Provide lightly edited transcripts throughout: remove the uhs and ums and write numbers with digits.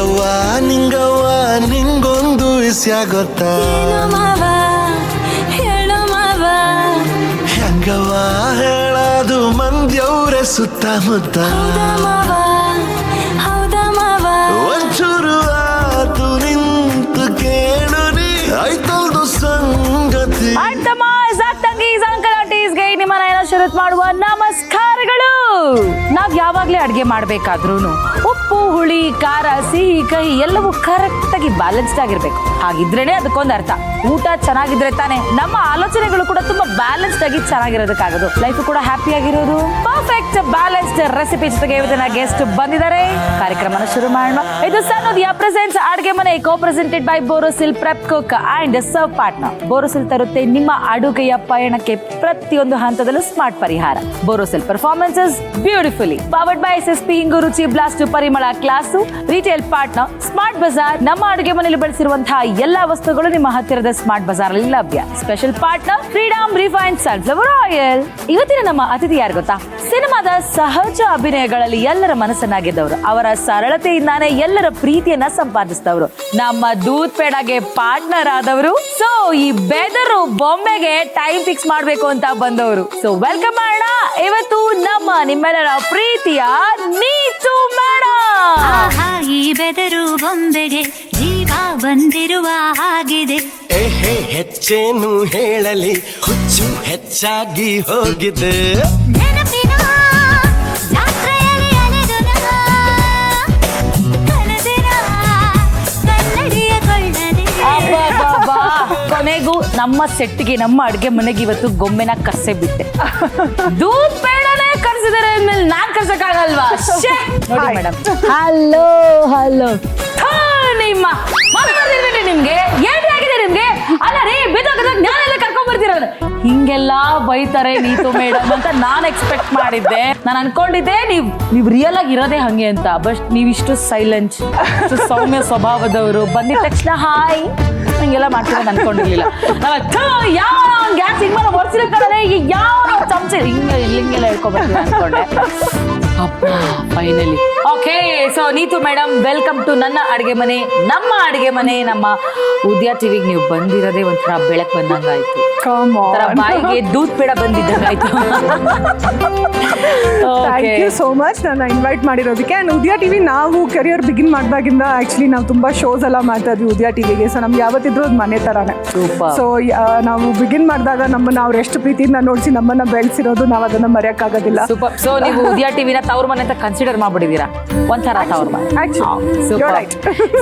ನಿಂಗವ್ವ ನಿಂಗವ್ವ ನಿಂಗೊಂದು ವಿಷಯ ಗೊತ್ತಾ ಹೆಂಗವ್ವ ಹೇಳದು ಮಂದ್ಯವ್ರ ಸುತ್ತಮುತ್ತ ಒಂಚೂರು ಆತು ನಿಂತು ಕೇಳು ನೀ ಆಯ್ತಲ್ದು ಸಂಗತಿ. ನಿಮ್ಮ ನಯನ ಶರತ್ ಮಾಡುವ ನಮಸ್ಕಾರಗಳು. ನಾವ್ ಯಾವಾಗ್ಲೇ ಅಡ್ಗೆ ಮಾಡ್ಬೇಕಾದ್ರೂ ಉಪ್ಪು ಹುಳಿ ಖಾರ ಸಿಹಿ ಕಹಿ ಎಲ್ಲವೂ ಕರೆಕ್ಟ್ ಆಗಿ ಬ್ಯಾಲೆನ್ಸ್ಡ್ ಆಗಿರ್ಬೇಕು. ಹಾಗಿದ್ರೇನೆ ಅದಕ್ಕೊಂದು ಅರ್ಥ. ಊಟ ಚೆನ್ನಾಗಿದ್ರೆ ತಾನೆ ನಮ್ಮ ಆಲೋಚನೆಗಳು ಕೂಡ ತುಂಬಾ ಬ್ಯಾಲೆನ್ಸ್ಡ್ ಆಗಿ ಚೆನ್ನಾಗಿರೋದಕ್ಕಾಗೋದು. ಲೈಫ್ ಕೂಡ ಹ್ಯಾಪಿ ಆಗಿರೋದು. ಪರ್ಫೆಕ್ಟ್ ಬ್ಯಾಲೆನ್ಸ್ಡ್ ರೆಸಿಪಿ ಜೊತೆಗೆ ಇವತ್ತಿನ ಗೆಸ್ಟ್ ಬಂದಿದ್ದಾರೆ. ಕಾರ್ಯಕ್ರಮನ ಶುರು ಮಾಡೋಣ. ಇದು ಸನ್ನೋದಿಯಾ ಪ್ರೆಸೆಂಟ್ಸ್ ಅಡ್ಗೆ ಮನೆ, co presented by Borosil prep cook and serve partner. Borosil ತರುತ್ತೆ ನಿಮ್ಮ ಅಡುಗೆಯ ಪಯಣಕ್ಕೆ ಪ್ರತಿಯೊಂದು ಹಂತದಲ್ಲೂ ಸ್ಮಾರ್ಟ್ ಪರಿಹಾರ. Borosil performances beautifully powered by SSP ಇಂಗು ರುಚಿ ಬ್ಲಾಸ್ಟ್ ಪರಿಮಳ class retail partner smart bazaar. ನಮ್ಮ ಅಡುಗೆ ಮನೆಯಲ್ಲಿ ಬಳಸಿರುವಂತಹ ಎಲ್ಲಾ ವಸ್ತುಗಳು ನಿಮ್ಮ ಹತ್ತಿರದ ಸ್ಮಾರ್ಟ್ ಬಜಾರ್ ಅಲ್ಲಿ ಲಭ್ಯ. Special partner freedom refined sunflower oil. ಇವತ್ತಿನ ನಮ್ಮ ಅತಿಥಿ ಯಾರು ಗೊತ್ತಾ? ಸಿನಿಮಾದ ಸಹಜ ಅಭಿನಯಗಳಲ್ಲಿ ಎಲ್ಲರ ಮನಸ್ಸನ್ನ ಗೆದ್ದವರು. ಅವರ ಸರಳತೆಯಿಂದಾನೇ ಎಲ್ಲರ ಪ್ರೀತಿಯನ್ನ ಸಂಪಾದಿಸಿದವರು. ನಮ್ಮ ದೂದ್ ಪೇಡಾಗೆ ಪಾರ್ಟ್ನರ್ ಆದವರು. ಸೊ ಈ ಬೆದರು ಬೊಂಬೆಗೆ ಟೈಮ್ ಫಿಕ್ಸ್ ಮಾಡ್ಬೇಕು ಅಂತ ಬಂದವರು. ಸೊ ವೆಲ್ಕಮ್ ಮಾಡೋಣ ಇವತ್ತು ನಮ್ಮ ನಿಮ್ಮೆಲ್ಲರ ಪ್ರೀತಿಯ ನೀತು ಮೇಡಮ್. ಈ ಬೆದರು ಬೊಂಬೆಗೆ ಜೀವ ಬಂದಿರುವ ಹಾಗಿದೆ. ಹೆಚ್ಚೇನು ಹೇಳಲಿ ಹುಚ್ಚು ಹೆಚ್ಚಾಗಿ ಹೋಗಿದೆ. ನೆನಪಿನ ಜಾತ್ರೆಯಲ್ಲಿ ಅಲೆದನ ಕನಸಿನ ಕನ್ನಡಿಯ ಕೊಳ್ಳನೆ. ಕೊನೆಗೂ ನಮ್ಮ ಸೆಟ್ಗೆ ನಮ್ಮ ಅಡ್ಗೆ ಮನೆಗೆ ಇವತ್ತು ಗೊಂಬೆನ ಕರ್ಸೇ ಬಿಟ್ಟೆ. ದೂದ್ ಬೇಡನೆ ಕರ್ಸಿದಾರೆ ಅಂದ್ಮೇಲೆ ನಾನ್ ಕರ್ಸಕ್ಕಾಗಲ್ವಾ? ನೋಡಿ ಮೇಡಮ್. ಹಲೋ ಹಲೋ ನಿಮ್ಮ ನಿಮ್ಗೆ ಏನ್ ಆಗಿದೆ ನಿಮ್ಗೆ? ಅಲ್ಲ ರೀ ಬಿದ್ದೋಗದಾಗ ನಾನೆಲ್ಲ ಕರ್ಕೊಂಡ್ ಬರ್ತಿರೋದು. ಹಿಂಗೆಲ್ಲಾ ಬೈತಾರೆ ನೀತು ಮೇಡಮ್ ಅಂತ ನಾನ್ ಎಕ್ಸ್ಪೆಕ್ಟ್ ಮಾಡಿದ್ದೆ. ನಾನು ಅನ್ಕೊಂಡಿದ್ದೆ ನೀವ್ ರಿಯಲ್ ಆಗಿ ಇರೋದೇ ಹಂಗೆ ಅಂತ. ಬಟ್ ನೀವಿಷ್ಟು ಸೈಲೆಂಟ್, ಇಷ್ಟು ಸೌಮ್ಯ ಸ್ವಭಾವದವರು. ಬಂದಿದ ತಕ್ಷಣ ಹಾಯ್ ಹಿಂಗೆಲ್ಲ ಮಾಡ್ತೀರ ಅನ್ಕೊಂಡಿರ್ಲಿಲ್ಲ. ಯಾವ ಗ್ಯಾಸ್ ಹಿಂಗ್ ಒರ್ಸಿರಕ್ಕಾಗಲ್ಲ, ಯಾವ ಚಮಚೆ ಹಿಂಗೆಲ್ಲ ಹೇಳ್ಕೊಬರ್ತೀವಿ ಅನ್ಕೊಂಡೆ. Finally okay. So Neetu madam, welcome to ನನ್ನ ಅಡುಗೆ ಮನೆ, ನಮ್ಮ ಅಡುಗೆ ಮನೆ. ನಮ್ಮ ಉದ್ಯಾ ಟಿವಿಗೆ ನೀವು ಬಂದಿರೋದೇ ಒಂಥರ ಬೆಳಕ್ ಬಂದಂಗಾಯ್ತು. ಬಾಯಿಗೆ ದೂದ್ ಪೇಡ ಬಂದಿದ್ದಂಗಾಯ್ತು. ಥ್ಯಾಂಕ್ ಯು ಸೋ ಮಚ್ ನನ್ನ ಇನ್ವೈಟ್ ಮಾಡಿರೋದಕ್ಕೆ. ಆ್ಯಂಡ್ ಉದ್ಯಾ ಟಿವಿ ನಾವು ಕೆರಿಯರ್ ಬಿಗಿನ್ ಮಾಡಿದಾಗಿಂದ ಆ್ಯಕ್ಚುಲಿ ನಾವು ತುಂಬ ಶೋಸ್ ಎಲ್ಲ ಮಾಡ್ತಾ ಇದ್ವಿ ಉದ್ಯಾ ಟಿವಿಗೆ. ಸೊ ನಮ್ಗೆ ಯಾವತ್ತಿದ್ರು ಅದು ಮನೆ ಥರನೇ. ಸೊ ನಾವು ಬಿಗಿನ್ ಮಾಡಿದಾಗ ನಮ್ಮನ್ನ ಅವ್ರು ಎಷ್ಟು ಪ್ರೀತಿಯಿಂದ ನೋಡಿಸಿ ನಮ್ಮನ್ನ ಬೆಳೆಸಿರೋದು, ನಾವು ಅದನ್ನ ಮರೆಯೋಕ್ಕಾಗೋದಿಲ್ಲ. ಸೂಪರ್. ಸೊ ನೀವು ಉದ್ಯಾ ಟಿವಿನ ತವ್ರ ಮನೆ ಅಂತ ಕನ್ಸಿಡರ್ ಮಾಡ್ಬಿಟ್ಟಿದ್ದೀರಾ ಒಂಥರ ತವ್ರ ಮನೆ.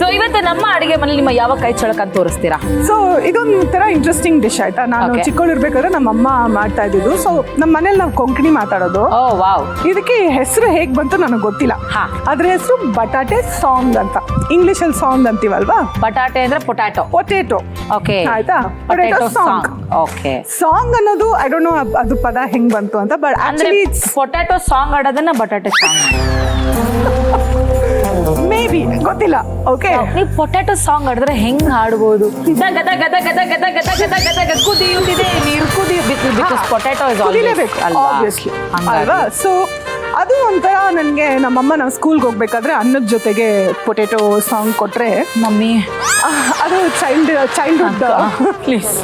ಸೊ ಇವತ್ತು ನಮ್ಮ ಅಡುಗೆ ಮನೆ ನಿಮ್ಮ ಯಾವ ಕೈ ಚಳಕ ಅಂತ ತೋರಿಸ್ತೀರಾ? ಸೊ ಇದೊಂದು ಥರ ಇಂಟ್ರೆಸ್ಟಿಂಗ್ ಡಿಶ್ ಆಯ್ತಾ. ನಾನು ಚಿಕ್ಕವಳಿರ್ಬೇಕಾದ್ರೆ ನಮ್ಮ ಅಮ್ಮ ಮಾಡ್ತಾ ಇದ್ದಿದ್ದು. ಸೊ ನಮ್ಮ ಮನೇಲಿ ನಾವು ಕೊಂಕಣಿ ಮಾತಾಡೋದು. ಇದಕ್ಕೆ ಹೆಸರು ಹೇಗ್ ಬಂತು ನನಗೆ ಗೊತ್ತಿಲ್ಲ. ಅದ್ರ ಹೆಸರು ಬಟಾಟೆ ಸಾಂಗ್ ಅಂತ. ಇಂಗ್ಲಿಷ್ ಅಲ್ಲಿ ಸಾಂಗ್ ಅಂತೀವಲ್ವಾ. ಬಟಾಟೆ ಅಂದ್ರೆ ಪೊಟ್ಯಾಟೊ. ಓಕೆ ಆಯ್ತಾ. Potato song. ಓಕೆ. ಸಾಂಗ್ ಅನ್ನೋದು ಐ ಡೋಂಟ್ ನೋ ಅದು ಪದ ಹೆಂಗ್ ಬಂತು ಅಂತ. ಬಟ್ ಆಕ್ಚುಲಿ ಪೊಟ್ಯಾಟೊ ಸಾಂಗ್ ಆಡೋದನ್ನ ಬಟಾಟೆ ಸಾಂಗ್ ಮೇ ಬಿ ಗೊತ್ತಿಲ್ಲ. ಓಕೆ. ನೀವು ಪೊಟ್ಯಾಟೊ ಸಾಂಗ್ ಆಡಿದ್ರೆ ಹೆಂಗ್ ಹಾಡ್ಬೋದು? ಕುದಿಯುತ್ತಿದೆ ನೀರು ಬಿಕಾಸ್ ಪೊಟ್ಯಾಟೊ ಇಸ್ ಕುದಿಲೇಬೇಕು ಆಬ್ವಿಯಸ್ಲಿ ಅಲ್ವಾ. ಸೊ ಅದು ಒಂಥರ ನನಗೆ ನಮ್ಮಮ್ಮ ನಾವು ಸ್ಕೂಲ್ಗೆ ಹೋಗ್ಬೇಕಾದ್ರೆ ಅನ್ನದ ಜೊತೆಗೆ ಪೊಟ್ಯಾಟೊ ಸಾಂಗ್ ಕೊಟ್ರೆ ಮಮ್ಮಿ ಅದು ಚೈಲ್ಡ್ಹುಡ್ ಪ್ಲೀಸ್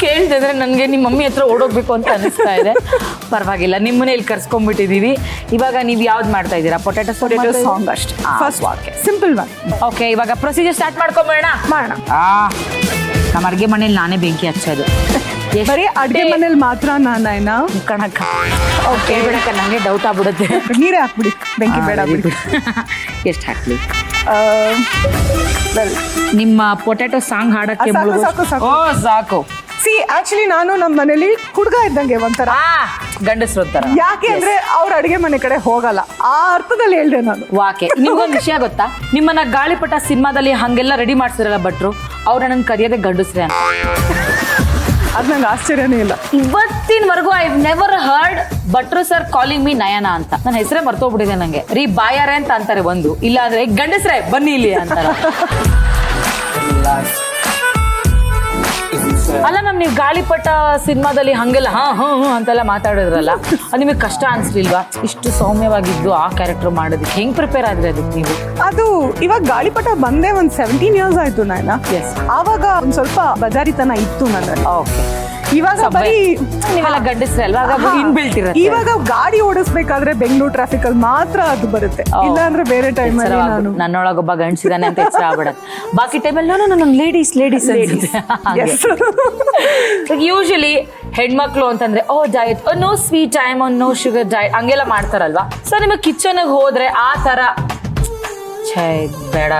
ಕೇಳ್ತಿದ್ರೆ ನನಗೆ ನಿಮ್ಮ ಮಮ್ಮಿ ಹತ್ರ ಓಡೋಗ್ಬೇಕು ಅಂತ ಅನಿಸ್ತಾ ಇದೆ. ಪರವಾಗಿಲ್ಲ, ನಿಮ್ಮನ್ನೇ ಇಲ್ಲಿ ಕರ್ಸ್ಕೊಂಡ್ಬಿಟ್ಟಿದೀವಿ. ಇವಾಗ ನೀವು ಯಾವ್ದು ಮಾಡ್ತಾ ಇದ್ದೀರಾ? ಪೊಟ್ಯಾಟೊ ಸಾಂಗ್ ಅಷ್ಟೇ. First simple one. ಓಕೆ, ಇವಾಗ ಪ್ರೊಸೀಜರ್ ಸ್ಟಾರ್ಟ್ ಮಾಡೋಣ. ನಮ್ಮ ಅಡುಗೆ ಮನೇಲಿ ನಾನೇ ಬೆಂಕಿ ಹಚ್ಚೋದು. ಬರೀ ಅಡುಗೆ ಮನೇಲಿ ಮಾತ್ರ ನಾನೇನ ಕಣಕ್ಕ? ಓಕೆ ಬಿಡಕ್ಕ, ನನಗೆ ಡೌಟ್ ಆಗ್ಬಿಡುತ್ತೆ. ನೀರೇ ಹಾಕ್ಬಿಡಿ, ಬೆಂಕಿ ಬೇಡ ಬಿಡಿ. ಎಷ್ಟು ಹಾಕ್ಲಿ? ನಿಮ್ಮ ಪೊಟ್ಯಾಟೊ ಸಾಂಗ್ ಹಾಡಕ್ಕೆ ಸಾಕು. ಸಿ ಆಕ್ಚುಲಿ ನಾನು ನಮ್ಮ ಮನೇಲಿ ಹುಡುಗ ಇದ್ದಂಗೆ ಒಂಥರ ಗಂಡಸ್ರು ಅಂತಾರ. ಯಾಕೆ ಅಂದ್ರೆ ಅವ್ರ ಅಡುಗೆ ಮನೆ ಕಡೆ ಹೋಗಲ್ಲ, ಆ ಅರ್ಥದಲ್ಲಿ ಹೇಳ್ದೆ ನಾನು. ವಾಕೆ. ನಿಮ್ಗೊಂದು ವಿಷಯ ಗೊತ್ತಾ? ನಿಮ್ಮನ್ನ ಗಾಳಿಪಟ ಸಿನಿಮಾದಲ್ಲಿ ಹಂಗೆಲ್ಲ ರೆಡಿ ಮಾಡ್ಸಿರಲ್ಲ ಭಟ್ರು, ಅವ್ರ ನನ್ನ ಕರೆಯೋದೇ ಗಂಡಸ್ರೆ ಅಂತ. ಅದು ನಂಗೆ ಆಶ್ಚರ್ಯನೇ ಇಲ್ಲ. ಇವತ್ತಿನವರೆಗೂ ಐ ನೆವರ್ ಹರ್ಡ್ ಭಟ್ರು ಸರ್ ಕಾಲಿಂಗ್ ಮೀ ನಯನ ಅಂತ. ನನ್ನ ಹೆಸರೇ ಮರ್ತೋಗ್ಬಿಟ್ಟಿದೆ ನಂಗೆ. ರೀ ಬಾಯಾರೆ ಅಂತ ಅಂತಾರೆ ಒಂದು, ಇಲ್ಲ ಅಂದ್ರೆ ಗಂಡಸ್ರೆ ಬನ್ನಿ ಇಲ್ಲಿ ಅಂತಾರ. ಅಲ್ಲ ಮ್ಯಾಮ್, ನೀವು ಗಾಳಿಪಟ ಸಿನಿಮಾದಲ್ಲಿ ಹಂಗೆಲ್ಲ ಹಾ ಹಾ ಅಂತೆಲ್ಲ ಮಾತಾಡಿದ್ರಲ್ಲ, ಅದು ನಿಮಗೆ ಕಷ್ಟ ಅನ್ಸ್ಲಿಲ್ವಾ? ಇಷ್ಟು ಸೌಮ್ಯವಾಗಿದ್ದು ಆ ಕ್ಯಾರೆಕ್ಟರ್ ಮಾಡೋದಕ್ಕೆ ಹೆಂಗ್ ಪ್ರಿಪೇರ್ ಆದ್ರೆ ಅದಕ್ಕೆ ನೀವು? ಅದು ಇವಾಗ ಗಾಳಿಪಟ ಬಂದೇ ಒಂದು 17 years ಆಯ್ತು ನಾಯನ. Yes. ಆವಾಗ ಒಂದ್ ಸ್ವಲ್ಪ ಬಜಾರಿತನ ಇತ್ತು ನನ್ನ. ಓಕೆ, ಇವಾಗ ಬರೀ ನೀವೆಲ್ಲ ಗಂಡಸ್ರೆ ಅಲ್ವಾ, ಇನ್ಬಿಲ್ಟ್ ಇರುತ್ತೆ. ಇವಾಗ ಗಾಡಿ ಓಡಿಸ್ಬೇಕಾದ್ರೆ ಬೆಂಗಳೂರು ಟ್ರಾಫಿಕ್ ಅಲ್ಲಿ ಮಾತ್ರ ಅದು ಬರುತ್ತೆ, ಇಲ್ಲ ಅಂದ್ರೆ ಬೇರೆ ಟೈಮ್ ಅಲ್ಲಿ ನಾನು ನನ್ನೊಳಗೊಬ್ಬ ಗಂಡಸಿದಾನೆ ಅಂತ ಎಚ್ಚರ ಆಗ್ಬಿಡತ್ತೆ. ಬಾಕಿ ಟೈಮಲ್ಲಿ ನಾನು ಲೇಡೀಸ್ ಯೂಶಲಿ ಹೆಣ್ಮಕ್ಳು ಅಂತಂದ್ರೆ oh diet, no sweet time, no sugar diet ಹಂಗೆಲ್ಲ ಮಾಡ್ತಾರಲ್ವಾ. ಸೊ ನಿಮಗೆ ಕಿಚನ್ ಹೋದ್ರೆ ಆ ತರ ಛೇ ಬೇಡ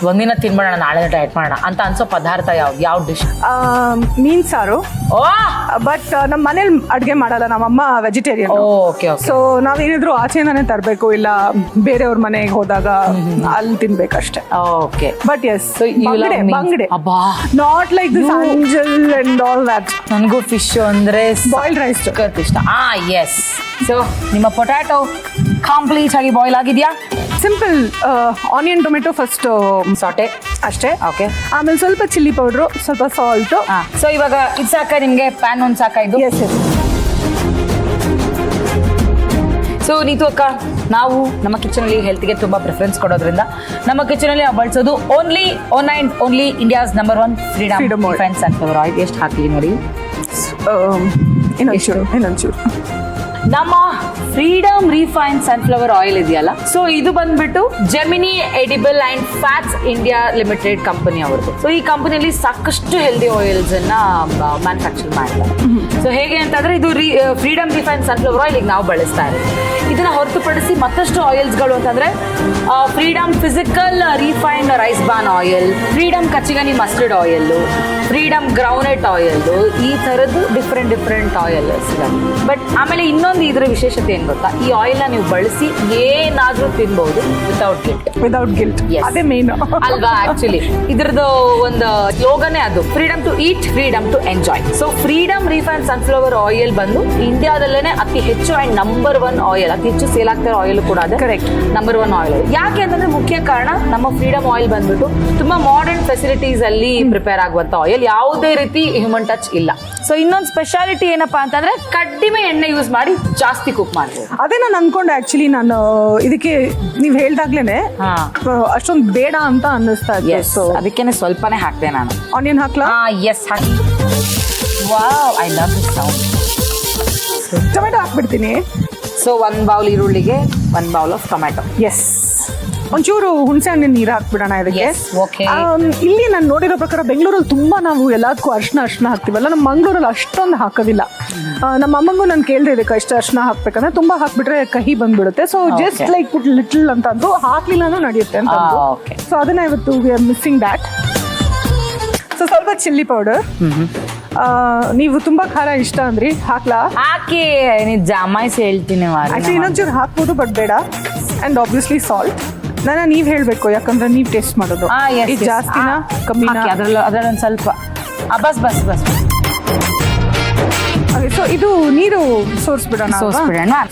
ಒಂದಿನ ತಿನ್ಬೇಡ ನಾಳೆ ಡಯಟ್ ಮಾಡೋಣ ಅಂತ ಅನ್ಸೋ ಪದಾರ್ಥ ಯಾವ ಡಿಶ್? ಮೀನ್ ಸಾರು. ಓ ಬಟ್ ನಮ್ಮ ಮನೇಲಿ ಅಡ್ಗೆ ಮಾಡಲ್ಲ, ನಮ್ಮಮ್ಮ ವೆಜಿಟೇರಿಯನ್. ಓಕೆ. ಸೊ ನಾವೇನಿದ್ರು ಆಚೆಯಿಂದಾನೆ ತರಬೇಕು, ಇಲ್ಲ ಬೇರೆಯವ್ರ ಮನೆಗೆ ಹೋದಾಗ ಅಲ್ಲಿ ತಿನ್ಬೇಕಷ್ಟೇ. ಓಕೆ, ಬಟ್ ಎಸ್ ಬಂಗಡೆ, ಅಬ್ಬಾ, ನಾಟ್ ಲೈಕ್ ದಿಸ್ ಅಂಜಲ್ ಅಂಡ್ ಆಲ್ ದಟ್. ನನಗೂ ಫಿಶ್ ಅಂದ್ರೆ ಬಾಯ್ಲ್ಡ್ ರೈಸ್ ಇಷ್ಟ. ಎಸ್. ಸೊ ನಿಮ್ಮ ಪೊಟ್ಯಾಟೊ ಕಂಪ್ಲೀಟ್ ಆಗಿ ಬಾಯ್ಲ್ ಆಗಿದ್ಯಾ? Simple onion tomato first saute ಅಷ್ಟೇ. ಓಕೆ, ಆಮೇಲೆ ಸ್ವಲ್ಪ ಚಿಲ್ಲಿ ಪೌಡ್ರು, ಸ್ವಲ್ಪ ಸಾಲ್ಟ್. ಸೊ ಇವಾಗ ಇದು ಸಾಕ ನಿಮ್ಗೆ? ಪ್ಯಾನ್ ಒಂದು ಸಾಕ ಇದು? S S. ಸೊ ನೀತು ಅಕ್ಕ, ನಾವು ನಮ್ಮ ಕಿಚನಲ್ಲಿ ಹೆಲ್ತ್ಗೆ ತುಂಬ ಪ್ರಿಫರೆನ್ಸ್ ಕೊಡೋದ್ರಿಂದ ನಮ್ಮ ಕಿಚನಲ್ಲಿ ನಾವು ಬಳಸೋದು only India's number 1 freedom defence sunflower oil. ಎಷ್ಟು ಹಾಕಲಿ ನೋಡಿ? ಇನ್ನೊಂಚೂರು ನಮ್ಮ ಫ್ರೀಡಮ್ ರಿಫೈನ್ಡ್ ಸನ್ಫ್ಲವರ್ ಆಯಿಲ್ ಇದೆಯಲ್ಲ, ಸೊ ಇದು ಬಂದ್ಬಿಟ್ಟು gemini edible and fats India limited company ಅವ್ರದ್ದು. ಸೊ ಈ ಕಂಪನಿಯಲ್ಲಿ ಸಾಕಷ್ಟು ಹೆಲ್ದಿ ಆಯಿಲ್ಸ್ ಅನ್ನ ಮ್ಯಾನುಫ್ಯಾಕ್ಚರ್ ಮಾಡ್ತಾರೆ. ಸೊ ಹೇಗೆ ಅಂತಂದ್ರೆ ಇದು ಫ್ರೀಡಮ್ ರಿಫೈನ್ಡ್ ಸನ್ಫ್ಲವರ್ ಆಯಿಲ್ ಈಗ ನಾವು ಬಳಸ್ತಾ ಇದ್ದೀವಿ. ಇದನ್ನ ಹೊರತುಪಡಿಸಿ ಮತ್ತಷ್ಟು ಆಯಿಲ್ಸ್ಗಳು ಅಂತಂದ್ರೆ Freedom physical refined rice bran oil, Freedom ಕಚ್ಚಿಗನಿ mustard oil, Freedom groundnut oil, ಈ ಥರದ್ದು ಡಿಫ್ರೆಂಟ್ ಆಯಿಲ್ ಸಿಗುತ್ತೆ. ಬಟ್ ಆಮೇಲೆ ಇನ್ನೊಂದು ಇದ್ರ ವಿಶೇಷತೆ ಏನ್ ಗೊತ್ತಾ, ಈ ಆಯಿಲ್ ನ ನೀವು ಬಳಸಿ ಏನಾದ್ರೂ ತಿನ್ಬಹುದು ವಿತೌಟ್ ಗಿಲ್ಟ್. ಅದೇ ಮೇನ್ ಅಲ್ವಾ? ಆಕ್ಚುಲಿ ಇದ್ರದ್ದು ಒಂದು ಸ್ಲೋಗನೇ ಅದು, freedom to eat, freedom to enjoy. So freedom refined sunflower oil ಬಂದು ಇಂಡಿಯಾದಲ್ಲೇನೆ ಅತಿ ಹೆಚ್ಚು ಅಂಡ್ ನಂಬರ್ 1 ಆಯಿಲ್, ಅತಿ ಹೆಚ್ಚು ಸೇಲ್ ಆಗ್ತಿರೋ ಆಯಿಲ್ ಕೂಡ ಅದೇ. Correct, number 1 oil. ಯಾಕೆ ಅಂತಂದ್ರೆ ಮುಖ್ಯ ಕಾರಣ ನಮ್ಮ ಫ್ರೀಡಮ್ ಆಯಿಲ್ ಬಂದ್ಬಿಟ್ಟು ತುಂಬಾ ಮಾಡರ್ನ್ ಫೆಸಿಲಿಟೀಸ್ ಅಲ್ಲಿ ಪ್ರಿಪೇರ್ ಆಗುವಂತ ಆಯಿಲ್, ಯಾವುದೇ ರೀತಿ ಹ್ಯೂಮನ್ ಟಚ್ ಇಲ್ಲ. ಸೊ ಇನ್ನೊಂದು ಸ್ಪೆಷಾಲಿಟಿ ಏನಪ್ಪಾ ಅಂತಂದ್ರೆ ಕಡಿಮೆ ಎಣ್ಣೆ ಯೂಸ್ ಮಾಡಿ ಜಾಸ್ತಿ ಕುಕ್ ಮಾಡ್ತೀವಿ. ಅದೇ ನಾನು ಅನ್ಕೊಂಡೆ ಆಕ್ಚುಲಿ, ನಾನು ಇದಕ್ಕೆ ನೀವ್ ಹೇಳ್ದಾಗ್ಲೇನೆ ಅಷ್ಟೊಂದು ಬೇಡ ಅಂತ ಅನ್ನಿಸ್ತಾ ಇದೆ. ಸೊ ಅದಕ್ಕೇನೆ ಸ್ವಲ್ಪನೇ ಹಾಕ್ದೆ ನಾನು. ಆನಿಯನ್ ಹಾಕ್ಲಾ? ಎಸ್ ಹಾಕಿ. Wow, I love this sound. Tomato ಹಾಕ್ಬಿಡ್ತೀನಿ. ಸೊ 1 ಬೌಲ್ ಈರುಳ್ಳಿಗೆ 1 ಬೌಲ್ ಆಫ್ ಟೊಮೆಟೊ. ಎಸ್. ಒಂಚೂರು ಹುಣಸೆ ಹಣ್ಣಿನ ನೀರು ಹಾಕ್ಬಿಡೋಣ ಇದಕ್ಕೆ. ಇಲ್ಲಿ ನಾನು ನೋಡಿರೋ ಪ್ರಕಾರ ಬೆಂಗಳೂರಲ್ಲಿ ತುಂಬಾ ನಾವು ಎಲ್ಲದಕ್ಕೂ ಅರ್ಶನ ಹಾಕ್ತಿವಲ್ಲ, ನಮ್ಮ ಮಂಗಳೂರಲ್ಲಿ ಅಷ್ಟೊಂದು ಹಾಕೋದಿಲ್ಲ. ನಮ್ಮ ಅಮ್ಮಂಗೂ ನಾನು ಕೇಳಿದೆ ಇದಕ್ಕೆ ಎಷ್ಟು ಅರ್ಶನ ಹಾಕ್ಬೇಕಂದ್ರೆ, ತುಂಬಾ ಹಾಕ್ಬಿಟ್ರೆ ಕಹಿ ಬಂದ್ಬಿಡುತ್ತೆ. ಸೊ ಜಸ್ಟ್ ಲೈಕ್ ಪುಟ್ ಲಿಟಲ್ ಅಂತಂದ್ರು, ಹಾಕ್ಲಿಲ್ಲ ನಡೆಯುತ್ತೆ ಅಂತ. ಸೊ ಅದನ್ನ ಇವತ್ತು we are missing that. So ಸ್ವಲ್ಪ ಚಿಲ್ಲಿ ಪೌಡರ್. ನೀವು ತುಂಬಾ ಖಾರ ಇಷ್ಟ ಅಂದ್ರಿ, ಹಾಕ್ಲಾ? ಹಾಕಿ, ನೀವು ಜಮಾಯಿಸಿ ಹೇಳ್ತೀನಿ. ಆಕ್ಚುಲಿ ಇನ್ನೊಂಚೂರು ಹಾಕ್ಬೋದು, ಬಟ್ ಬೇಡ. And obviously salt. ನೀವ್ ಹೇಳ್ಬೇಕು, ಯಾಕಂದ್ರೆ ನೀವ್ ಟೇಸ್ಟ್ ಮಾಡೋದು. ಜಾಸ್ತಿನಾ ಕಮ್ಮಿನಾ? ಅದ್ರಲ್ಲೊಂದು ಸ್ವಲ್ಪ ಬಸ್. ಸೊ ಇದು ನೀರು ಸೋರಿಸ್ಬಿಡೋಣ.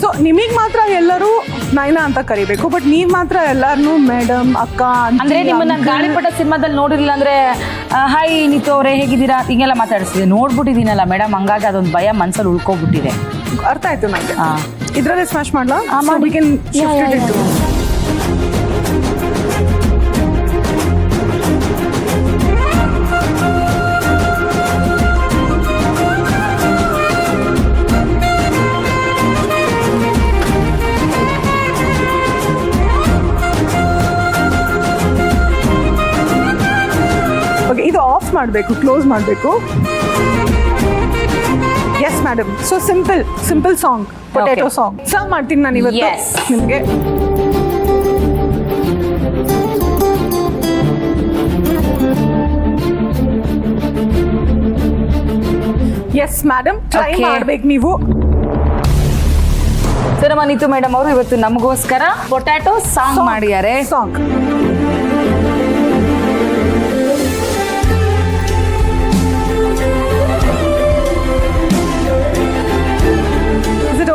ಸೊ ನಿಮಗ್ ಮಾತ್ರ ಎಲ್ಲರೂ ನೈನಾ ಅಂತ ಕರಿಬೇಕು, ಬಟ್ ನೀವ್ ಮಾತ್ರ ಎಲ್ಲಾರನು ಮೇಡಮ್, ಅಕ್ಕ ಅಂದ್ರೆ ನಿಮ್ಮನ್ನ ಗಾಳಿಪಟ ಸಿನಿಮಾದಲ್ಲಿ ನೋಡಿರ್ಲಿಲ್ಲ ಅಂದ್ರೆ ಹಾಯ್ ನೀತು ಅವರೇ ಹೇಗಿದ್ದೀರಾ ಹಿಂಗೆಲ್ಲ ಮಾತಾಡಿಸ್ತಿದ್ದೆ. ನೋಡ್ಬಿಟ್ಟಿದ್ದೀನಲ್ಲ ಮೇಡಮ್, ಹಂಗಾಗಿ ಅದೊಂದು ಭಯ ಮನ್ಸಲ್ಲಿ ಉಳ್ಕೊಬಿಟ್ಟಿದೆ. ಅರ್ಥ ಆಯ್ತು ನಂಗೆ. ಇದ್ರಲ್ಲೇ ಸ್ಮ್ಯಾಶ್ ಮಾಡ್ಲಾ? ಇದು ಆಫ್ ಮಾಡಬೇಕು, ಕ್ಲೋಸ್ ಮಾಡಬೇಕು. Yes madam. So simple song, potato song serve ಮಾಡ್ತೀನಿ ನಾನು ಇವತ್ತು ನಿಮಗೆ. ಎಸ್ ಮೇಡಮ್, ಟ್ರೈ ಮಾಡ್ಬೇಕು ನೀವು. ಸರ್, ನಮ್ಮ ನೀತು ಮೇಡಮ್ ಅವರು ಇವತ್ತು ನಮಗೋಸ್ಕರ ಪೊಟ್ಯಾಟೊ ಸಾಂಗ್ ಮಾಡಿದ್ದಾರೆ. Song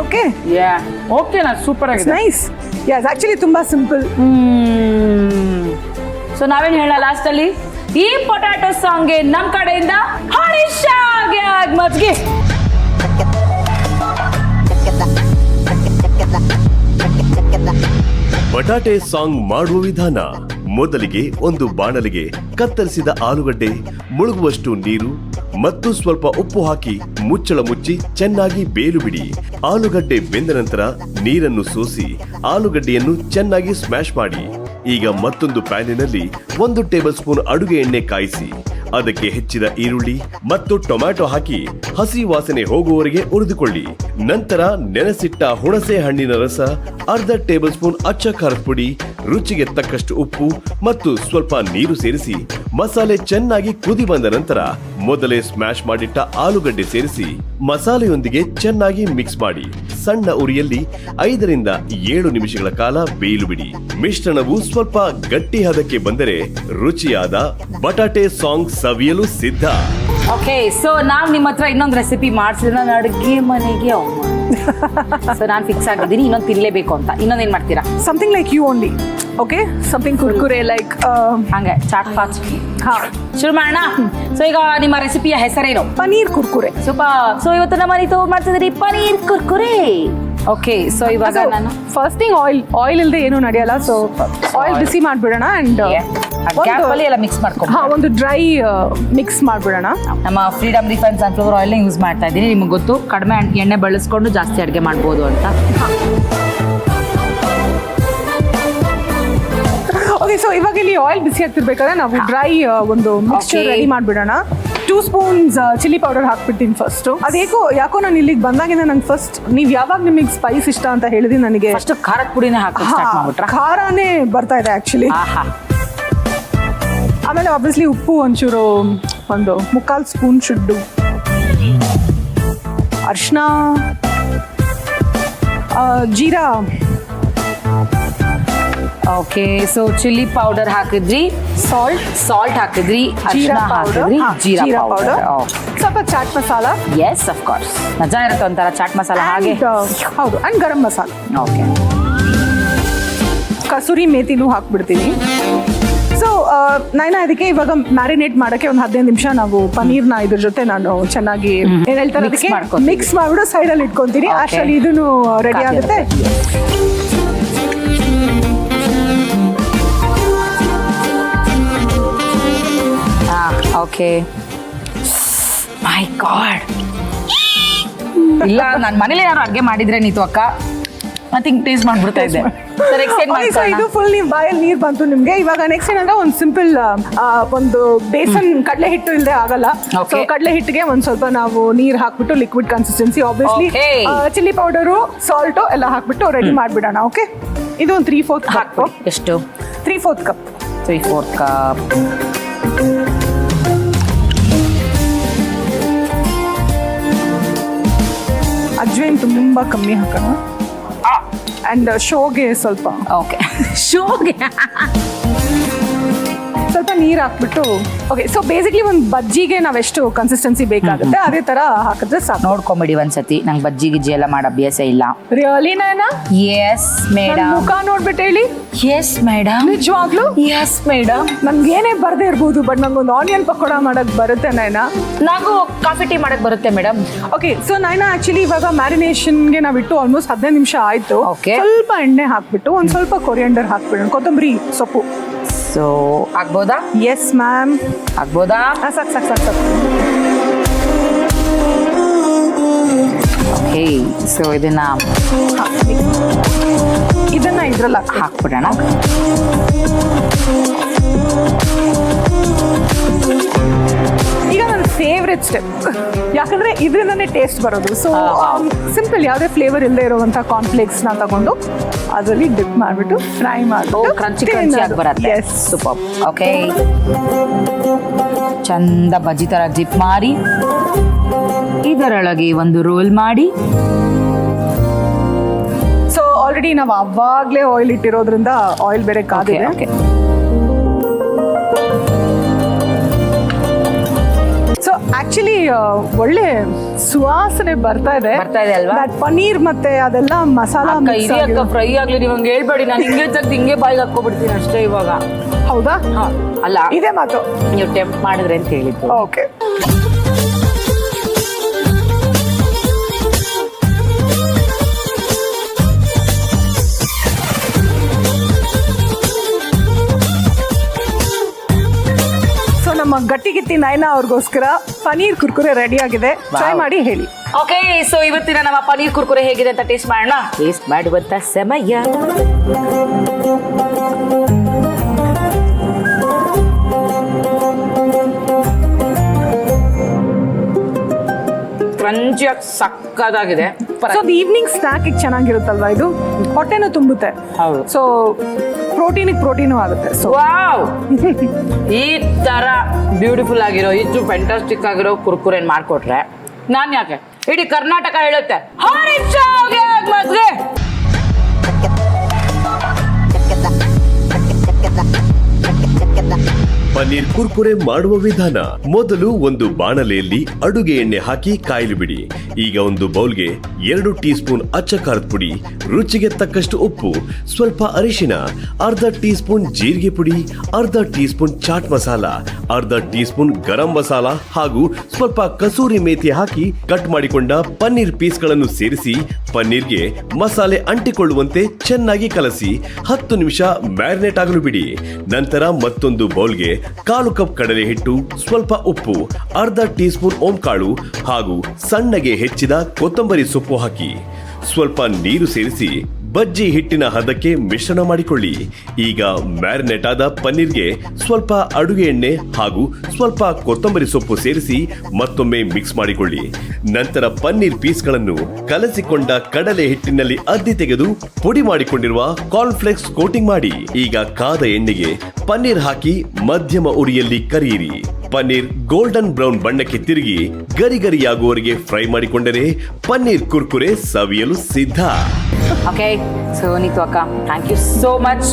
okay? ಓಕೆ, ನಾ ಸೂಪರ್ ಆಗಿದೆ. ನೈಸ್. ಯಸ್, ಆಕ್ಚುಲಿ ತುಂಬಾ ಸಿಂಪಲ್. ಸೊ ನಾವೇನು ಹೇಳ ಲಾಸ್ಟ್ ಅಲ್ಲಿ ಈ ಪೊಟ್ಯಾಟೊ ಸಾಂಗ್ಗೆ ನಮ್ ಕಡೆಯಿಂದ ಹಳಿಶಾಗೆ ಮಜ್ಗೆ. ಬಟಾಟೆ ಸಾಂಗ್ ಮಾಡುವ ವಿಧಾನ. ಮೊದಲಿಗೆ ಒಂದು ಬಾಣಲಿಗೆ ಕತ್ತರಿಸಿದ ಆಲೂಗಡ್ಡೆ, ಮುಳುಗುವಷ್ಟು ನೀರು ಮತ್ತು ಸ್ವಲ್ಪ ಉಪ್ಪು ಹಾಕಿ ಮುಚ್ಚಳ ಮುಚ್ಚಿ ಚೆನ್ನಾಗಿ ಬೇಲು ಬಿಡಿ. ಆಲೂಗಡ್ಡೆ ಬೆಂದ ನಂತರ ನೀರನ್ನು ಸೋಸಿ ಆಲೂಗಡ್ಡೆಯನ್ನು ಚೆನ್ನಾಗಿ ಸ್ಮ್ಯಾಶ್ ಮಾಡಿ. ಈಗ ಮತ್ತೊಂದು ಪ್ಯಾನಿನಲ್ಲಿ 1 ಟೇಬಲ್ ಸ್ಪೂನ್ ಅಡುಗೆ ಎಣ್ಣೆ ಕಾಯಿಸಿ ಅದಕ್ಕೆ ಹೆಚ್ಚಿದ ಈರುಳ್ಳಿ ಮತ್ತು ಟೊಮ್ಯಾಟೊ ಹಾಕಿ ಹಸಿ ವಾಸನೆ ಹೋಗುವವರೆಗೆ ಹುರಿದುಕೊಳ್ಳಿ. ನಂತರ ನೆನೆಸಿಟ್ಟ ಹುಣಸೆ ಹಣ್ಣಿನ ರಸ, ಅರ್ಧ ಟೇಬಲ್ ಸ್ಪೂನ್ ಅಚ್ಚ ಖಾರದ ಪುಡಿ, ರುಚಿಗೆ ತಕ್ಕಷ್ಟು ಉಪ್ಪು ಮತ್ತು ಸ್ವಲ್ಪ ನೀರು ಸೇರಿಸಿ ಮಸಾಲೆ ಚೆನ್ನಾಗಿ ಕುದಿ ಬಂದ ನಂತರ ಮೊದಲೇ ಸ್ಮ್ಯಾಶ್ ಮಾಡಿಟ್ಟ ಆಲೂಗಡ್ಡೆ ಸೇರಿಸಿ ಮಸಾಲೆಯೊಂದಿಗೆ ಚೆನ್ನಾಗಿ ಮಿಕ್ಸ್ ಮಾಡಿ ಸಣ್ಣ ಉರಿಯಲ್ಲಿ 5 ರಿಂದ 7 ನಿಮಿಷಗಳ ಕಾಲ ಬೇಯಲು ಬಿಡಿ. ಮಿಶ್ರಣವು ಸ್ವಲ್ಪ ಗಟ್ಟಿ ಹದಕ್ಕೆ ಬಂದರೆ ರುಚಿಯಾದ ಬಟಾಟೆ ಸಾಂಗ್ ಸವಿಯಲು ಸಿದ್ಧ. ಓಕೆ, ಸೊ ನಾವ್ ನಿಮ್ಮ ಹತ್ರ ಇನ್ನೊಂದು ರೆಸಿಪಿ ಮಾಡಿಸಿದ್ರೆ ನಾನು ಅಡುಗೆ ಮನೆಗೆ ಸೊ ನಾನು ಫಿಕ್ಸ್ ಆಗಿದ್ದೀನಿ ಇನ್ನೊಂದು ತಿನ್ಲೇಬೇಕು ಅಂತ. ಇನ್ನೊಂದೇನ್ ಮಾಡ್ತೀರಾ? Something like you only. Okay, something Kurkure like ಹಂಗೆ ಚಾಟ್ ಪಾಚ್. ಹಾ, ಶುರು ಮಾಡೋಣ. ಸೊ ಈಗ ನಿಮ್ಮ ರೆಸಿಪಿಯ ಹೆಸರೇನು? ಪನೀರ್ ಕುರ್ಕುರೆ. ಸೊ ಇವತ್ತು ನಮ್ಮ ಮನೆ ಮಾಡ್ತಿದ್ದೀರಿ ಪನೀರ್ ಕುರ್ಕುರೆ. ಓಕೆ, ಸೊ ಇವಾಗ ನಾನು ಫಸ್ಟ್ ಥಿಂಗ್ ಆಯಿಲ್ ಇಲ್ಲದೆ ಏನು ನಡೆಯಲ್ಲ. ಸೊ ಆಯಿಲ್ ಬಿಸಿ ಮಾಡ್ಬಿಡೋಣ ಅಂಡ್ ಎಲ್ಲ ಮಿಕ್ಸ್ ಮಾಡ್ಕೊಂಡು ಒಂದು ಡ್ರೈ ಮಿಕ್ಸ್ ಮಾಡ್ಬಿಡೋಣ. ನಮ್ಮ freedom refine sunflower oil use ಮಾಡ್ತಾ ಇದ್ದೀನಿ. ನಿಮ್ಗೆ ಗೊತ್ತು, ಕಡಿಮೆ ಎಣ್ಣೆ ಬಳಸ್ಕೊಂಡು ಜಾಸ್ತಿ ಅಡುಗೆ ಮಾಡ್ಬೋದು ಅಂತ. ಓಕೆ, ಸೊ ಇವಾಗ ಇಲ್ಲಿ ಆಯಿಲ್ ಬಿಸಿ ಆಗ್ತಿರ್ಬೇಕಾದ್ರೆ ನಾವು ಡ್ರೈ ಒಂದು ಮಿಕ್ಸ್ಚರ್ ರೆಡಿ ಮಾಡ್ಬಿಡೋಣ. 2 ಸ್ಪೂನ್ಸ್ ಚಿಲ್ಲಿ ಪೌಡರ್ ಹಾಕ್ಬಿಡ್ತೀನಿ ಫಸ್ಟ್. ಯಾಕೋ ನಾನು ಇಲ್ಲಿಗೆ ಬಂದಾಗಿಂದ ನಂಗೆ ಫಸ್ಟ್ ನೀವು ಯಾವಾಗ ನಿಮಗೆ ಸ್ಪೈಸ್ ಇಷ್ಟ ಅಂತ ಹೇಳಿದ್ರಿ ನನಗೆ ಫಸ್ಟ್ ಖಾರದ ಪುಡಿನೇ ಹಾಕಿ ಸ್ಟಾರ್ಟ್ ಮಾಡ್ಬಿಟ್ರಾ? ಖಾರನೇ ಬರ್ತಾ ಇದೆ ಆಕ್ಚುಲಿ. ಆಮೇಲೆ ಆಬ್ವಿಯಸ್ಲಿ ಉಪ್ಪು ಒಂಚೂರು ಒಂದು 3/4 ಸ್ಪೂನ್ ಶುಡ್ಡು, ಅರ್ಶಿನ, ಜೀರಾ. ಓಕೆ, ಸೊ ಚಿಲ್ಲಿ ಪೌಡರ್ ಹಾಕಿದ್ರಿ, ಸಾಲ್ಟ್ ಹಾಕಿದ್ರಿ, ಜೀರಾ ಪೌಡರ್, ಜೀರಾ ಪೌಡರ್, ಸ್ವಲ್ಪ chaat masala. Yes of course, ಮಜಾ ಇರುತ್ತೆ ಒಂಥರ ಚಾಟ್ ಮಸಾಲ ಹಾಗೆ. ಹೌದು, ಅಂಡ್ ಗರಂ ಮಸಾಲ. ಓಕೆ, ಕಸೂರಿ ಮೇಥಿನೂ ಹಾಕ್ಬಿಡ್ತೀನಿ. ಸೊ ನಾನು ಅದಕ್ಕೆ ಇವಾಗ ಮ್ಯಾರಿನೇಟ್ ಮಾಡೋಕ್ಕೆ ಒಂದು 15 ನಿಮಿಷ ನಾವು ಪನೀರ್ನ ಇದ್ರ ಜೊತೆ ನಾನು ಚೆನ್ನಾಗಿ ಏನ್ ಹೇಳ್ತಾರೆ ಅದಕ್ಕೆ ಮಿಕ್ಸ್ ಮಾಡ್ಬಿಟ್ಟು ಸೈಡಲ್ಲಿ ಇಟ್ಕೊಂತೀನಿ. ಅಷ್ಟರಲ್ಲಿ ಇದನ್ನು ರೆಡಿ ಆಗುತ್ತೆ. ಓಕೆ, ಮೈ ಗಾಡ್, ಇಲ್ಲ ನಾನು ಮನೇಲಿ ಯಾರು ಅಡುಗೆ ಮಾಡಿದ್ರೆ ನೀತು ಅಕ್ಕ ಮತ್ತೆ ಹಿಂಗೆ ಟೇಸ್ಟ್ ಮಾಡ್ಬಿಡ್ತಾ ಇದ್ದೆ. ಇದು ಫುಲ್ ನೀವು ಬಾಯಲ್ಲಿ ನೀರು ಬಂತು ನಿಮ್ಗೆ. ಇವಾಗ ನೆಕ್ಸ್ಟ್ ಏನಂದ್ರೆ ಒಂದು ಸಿಂಪಲ್ ಒಂದು ಬೇಸನ್ ಕಡಲೆ ಹಿಟ್ಟು ಇಲ್ಲದೆ ಆಗಲ್ಲ. ಸೊ ಕಡಲೆ ಹಿಟ್ಟಿಗೆ ಒಂದ್ ಸ್ವಲ್ಪ ನಾವು ನೀರು ಹಾಕ್ಬಿಟ್ಟು liquid consistency, obviously chilli powder, salt ಎಲ್ಲ ಹಾಕ್ಬಿಟ್ಟು ರೆಡಿ ಮಾಡ್ಬಿಡೋಣ. ಓಕೆ, ಇದು ಒಂದು 3/4 ಕಪ್. ಎಷ್ಟು? 3/4 ಕಪ್. 3/4 ಕಪ್. ಅಜ್ವೈನ್ ತುಂಬಾ ಕಮ್ಮಿ ಹಾಕೋಣ. ಅಂಡ್ ಶೋಗೆ ಸ್ವಲ್ಪ. ಓಕೆ, ಶೋಗೆ ಸ್ವಲ್ಪ ನೀರು ಹಾಕ್ಬಿಟ್ಟು. ಓಕೆ, ಸೊ ಬೇಸಿಕ್ಲಿ ಒಂದು ಬಜ್ಜಿಗೆ ನಾವೆಷ್ಟು ಕನ್ಸಿಸ್ಟೆನ್ಸಿ ಬೇಕಾಗುತ್ತೆ ಅದೇ ತರ ಹಾಕಿದ್ರೆ ಸಾಕು. ನೋಡ್ಕೊಂಬಿಡಿ ಒಂದ್ಸತಿ, ನಂಗೆ ಬಜ್ಜಿ ಗಿಜ್ಜಿ ಎಲ್ಲ ಮಾಡೋ ಅಭ್ಯಾಸ ಇಲ್ಲ. ರಿಯಲಿ ನೈನಾ? Yes madam. ಮುಖ ನೋಡ್ಬಿಟ್ಟು ಹೇಳಿ. Yes madam. ನಿಜವಾಗ್ಲೂ? Yes madam. ನನ್ಗೆ ಏನೇ ಬರ್ದೇ ಇರ್ಬೋದು, ಬಟ್ ನಂಗೊಂದು ಆನಿಯನ್ ಪಕೋಡ ಮಾಡಕ್ ಬರುತ್ತೆ ನೈನಾ. ನಂಗೂ ಕಾಫಿ ಟೀ ಮಾಡಕ್ ಬರುತ್ತೆ madam. Okay, so Naina actually ಇವಾಗ ಮ್ಯಾರಿನೇಷನ್ಗೆ ನಾವಿಟ್ಟು ಆಲ್ಮೋಸ್ಟ್ 15 ನಿಮಿಷ ಆಯ್ತು. ಸ್ವಲ್ಪ ಎಣ್ಣೆ ಹಾಕ್ಬಿಟ್ಟು ಒಂದ್ ಸ್ವಲ್ಪ ಕೊರಿಯಂಡರ್ ಹಾಕ್ಬಿಡೋಣ, ಕೊತ್ತಂಬರಿ ಸೊಪ್ಪು. ಸೊ ಆಗ್ಬೋದಾ? ಎಸ್ ಮ್ಯಾಮ್, ಆಗ್ಬೋದಾ? ಸಾಕು. ಓಕೆ, ಸೊ ಇದನ್ನ ಇದ್ರಲ್ಲ ಹಾಕ್ಬಿಡೋಣ. ಈಗ ನನ್ನ ಫೇವ್ರೆಟ್ ಸ್ಟೆಪ್, ಯಾಕಂದ್ರೆ ಇದರಿಂದನೇ ಟೇಸ್ಟ್ ಬರೋದು. ಸೊ ಸಿಂಪಲ್, ಯಾವುದೇ ಫ್ಲೇವರ್ ಇಲ್ಲದೆ ಇರುವಂಥ ಕಾರ್ನ್ಫ್ಲೇಕ್ಸ್ನ ತಗೊಂಡು ಅದರಲ್ಲಿ ಡಿಪ್ ಮಾಡಿಬಿಟ್ಟು ಫ್ರೈ ಮಾಡಿಬಿಟ್ಟು ಕ್ರಂಚಿ ಆಗಿ ಬರುತ್ತೆ. S, super. ಓಕೆ, ಚಂದ ಬಜ್ಜಿ ತರ ಡಿಪ್ ಮಾಡಿ ಇದರೊಳಗೆ ಒಂದು ರೋಲ್ ಮಾಡಿ. ಸೊ ಆಲ್ರೆಡಿ ನಾವು ಅವಾಗಲೇ ಆಯಿಲ್ ಇಟ್ಟಿರೋದ್ರಿಂದ ಆಯಿಲ್ ಬೇರೆ ಕಾದಿದೆ. ಓಕೆ, ಸೊ ಆಕ್ಚುಲಿ ಒಳ್ಳೆ ಸುವಾಸನೆ ಬರ್ತಾ ಇದೆ ಅಲ್ವಾ? ಪನೀರ್ ಮತ್ತೆ ಅದೆಲ್ಲ ಮಸಾಲ ಫ್ರೈ ಆಗ್ಲಿ, ನೀವು ಹಂಗೆ ಹೇಳ್ಬೇಡಿ, ನಾನು ಹಿಂಗೆ ತೆಗ್ದು ಹಿಂಗೆ ಬಾಯಿಗೆ ಹಾಕೋಬಿಡ್ತೀನಿ ಅಷ್ಟೇ ಇವಾಗ. ಹೌದಾ? ಅಲ್ಲ ಇದೇ ಮಾತು. ನೀವು ಟೆಂಪ್ ಮಾಡಿದ್ರೆ ಅಂತ ಹೇಳಿದ್ದು. ಓಕೆ. ನಮ್ಮ ಗಟ್ಟಿಗಿತ್ತಿ ನಯನ ಅವ್ರಿಗೋಸ್ಕರ ಪನೀರ್ ಕುರ್ಕುರೆ ರೆಡಿ ಆಗಿದೆ. ಟ್ರೈ ಮಾಡಿ ಹೇಳಿ. ಓಕೆ, ಸೊ ಇವತ್ತಿನ ನಮ್ಮ ಪನೀರ್ ಕುರ್ಕುರೆ ಹೇಗಿದೆ ಅಂತ ಟೇಸ್ಟ್ ಮಾಡೋಣ. ಟೇಸ್ಟ್ ಮಾಡುವಂತ ಸಮಯ. ಕ್ರಂಚಿಯಾಗಿ ಸಕ್ಕದಾಗಿದೆ. ಸೊ ಈವ್ನಿಂಗ್ ಸ್ನಾಕ್ ಚೆನ್ನಾಗಿರುತ್ತಲ್ವಾ ಇದು, ಹೊಟ್ಟೆನೂ ತುಂಬುತ್ತೆ. ಸೊ ಪ್ರೋಟೀನು ಆಗುತ್ತೆ. ಸೊ ವಾವ್, ಈ ತರ ಬ್ಯೂಟಿಫುಲ್ ಆಗಿರೋ ಇಷ್ಟು ಫ್ಯಾಂಟಾಸ್ಟಿಕ್ ಆಗಿರೋ ಕುರ್ಕುರೆ ಮಾಡ್ಕೊಟ್ರೆ ನಾನ್ ಯಾಕೆ ಇಡೀ ಕರ್ನಾಟಕ ಹೇಳುತ್ತೆ ಮದ್ವೆ. ಪನ್ನೀರ್ ಕುರ್ಕುರೆ ಮಾಡುವ ವಿಧಾನ: ಮೊದಲು ಒಂದು ಬಾಣಲೆಯಲ್ಲಿ ಅಡುಗೆ ಎಣ್ಣೆ ಹಾಕಿ ಕಾಯಲು ಬಿಡಿ. ಈಗ ಒಂದು ಬೌಲ್ಗೆ 2 ಟೀ ಸ್ಪೂನ್ ಅಚ್ಚ ಖಾರದ ಪುಡಿ, ರುಚಿಗೆ ತಕ್ಕಷ್ಟು ಉಪ್ಪು, ಸ್ವಲ್ಪ ಅರಿಶಿನ, ಅರ್ಧ ಟೀ ಸ್ಪೂನ್ ಜೀರಿಗೆ ಪುಡಿ, ಅರ್ಧ ಟೀ ಸ್ಪೂನ್ ಚಾಟ್ ಮಸಾಲ, ಅರ್ಧ ಟೀ ಸ್ಪೂನ್ ಗರಂ ಮಸಾಲ ಹಾಗೂ ಸ್ವಲ್ಪ ಕಸೂರಿ ಮೇಥಿ ಹಾಕಿ ಕಟ್ ಮಾಡಿಕೊಂಡ ಪನ್ನೀರ್ ಪೀಸ್ಗಳನ್ನು ಸೇರಿಸಿ ಪನ್ನೀರ್ಗೆ ಮಸಾಲೆ ಅಂಟಿಕೊಳ್ಳುವಂತೆ ಚೆನ್ನಾಗಿ ಕಲಸಿ 10 ನಿಮಿಷ ಮ್ಯಾರಿನೇಟ್ ಆಗಲು ಬಿಡಿ. ನಂತರ ಮತ್ತೊಂದು ಬೌಲ್ಗೆ 1/4 ಕಪ್ ಕಡಲೆ ಹಿಟ್ಟು, ಸ್ವಲ್ಪ ಉಪ್ಪು, ಅರ್ಧ ಟೀ ಸ್ಪೂನ್ ಓಂಕಾಳು ಹಾಗೂ ಸಣ್ಣಗೆ ಹೆಚ್ಚಿದ ಕೊತ್ತಂಬರಿ ಸೊಪ್ಪು ಹಾಕಿ ಸ್ವಲ್ಪ ನೀರು ಸೇರಿಸಿ ಬಜ್ಜಿ ಹಿಟ್ಟಿನ ಹದಕ್ಕೆ ಮಿಶ್ರಣ ಮಾಡಿಕೊಳ್ಳಿ. ಈಗ ಮ್ಯಾರಿನೇಟ್ ಆದ ಪನ್ನೀರ್ಗೆ ಸ್ವಲ್ಪ ಅಡುಗೆ ಎಣ್ಣೆ ಹಾಗೂ ಸ್ವಲ್ಪ ಕೊತ್ತಂಬರಿ ಸೊಪ್ಪು ಸೇರಿಸಿ ಮತ್ತೊಮ್ಮೆ ಮಿಕ್ಸ್ ಮಾಡಿಕೊಳ್ಳಿ. ನಂತರ ಪನ್ನೀರ್ ಪೀಸ್ಗಳನ್ನು ಕಲಸಿಕೊಂಡ ಕಡಲೆ ಹಿಟ್ಟಿನಲ್ಲಿ ಅದ್ದಿ ತೆಗೆದು ಪುಡಿ ಮಾಡಿಕೊಂಡಿರುವ ಕಾರ್ನ್ಫ್ಲೆಕ್ಸ್ ಕೋಟಿಂಗ್ ಮಾಡಿ. ಈಗ ಕಾದ ಎಣ್ಣೆಗೆ ಪನ್ನೀರ್ ಹಾಕಿ ಮಧ್ಯಮ ಉರಿಯಲ್ಲಿ ಕರಿಯಿರಿ. ಪನ್ನೀರ್ ಗೋಲ್ಡನ್ ಬ್ರೌನ್ ಬಣ್ಣಕ್ಕೆ ತಿರುಗಿ ಗರಿಗರಿಯಾಗುವವರೆಗೆ ಫ್ರೈ ಮಾಡಿಕೊಂಡರೆ ಪನ್ನೀರ್ ಕುರ್ಕುರೆ ಸವಿಯಲು ಸಿದ್ಧ. ಓಕೆ, ಸೊ ನೀತು ಅಕ್ಕ, ಥ್ಯಾಂಕ್ ಯು ಸೋ ಮಚ್.